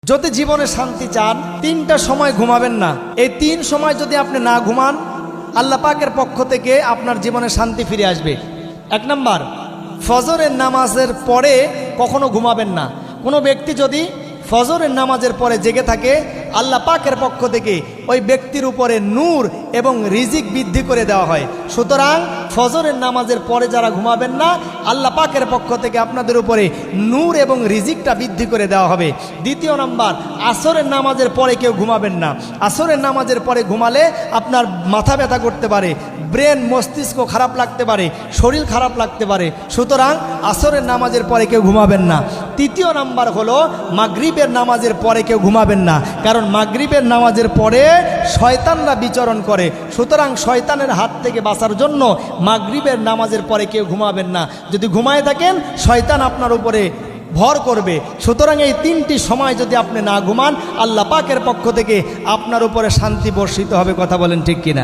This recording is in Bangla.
যদি জীবনে শান্তি চান তিনটা সময় ঘুমাবেন না। এই তিন সময় যদি আপনি না ঘুমান আল্লাহ পাকের পক্ষ থেকে আপনার জীবনে শান্তি ফিরে আসবে। এক নাম্বার, ফজরের নামাজের পরে কখনো ঘুমাবেন না। কোনো ব্যক্তি যদি ফজরের নামাজের পরে জেগে থাকে আল্লাহ পাকের পক্ষ থেকে ওই ব্যক্তির উপরে নূর এবং রিজিক বৃদ্ধি করে দেওয়া হয়। সুতরাং ফজরের নামাজের পরে যারা ঘুমাবেন না আল্লাহ পাকের পক্ষ থেকে আপনাদের উপরে নূর এবং রিজিকটা বৃদ্ধি করে দেওয়া হবে। দ্বিতীয় নাম্বার, আসরের নামাজের পরে কেউ ঘুমাবেন না। আসরের নামাজের পরে ঘুমালে আপনার মাথা ব্যথা করতে পারে, ব্রেন মস্তিষ্ক খারাপ লাগতে পারে, শরীর খারাপ লাগতে পারে। সুতরাং আসরের নামাজের পরে কেউ ঘুমাবেন না। তৃতীয় নাম্বার হলো মাগরিবের নামাজের পরে কেউ ঘুমাবেন না, কারণ মাগরিবের নামাজের পরে শয়তানরা বিচরণ করে। সুতরাং শয়তানের হাত থেকে বাঁচার জন্য মাগরিবের নামাজের পরে কেউ ঘুমাবেন না। যদি ঘুমায় থাকেন শয়তান আপনার উপরে ভর করবে। সুতরাং এই তিনটি সময় যদি আপনি না ঘুমান আল্লাহ পাকের পক্ষ থেকে আপনার উপরে শান্তি বর্ষিত হবে। কথা বলেন ঠিক কিনা?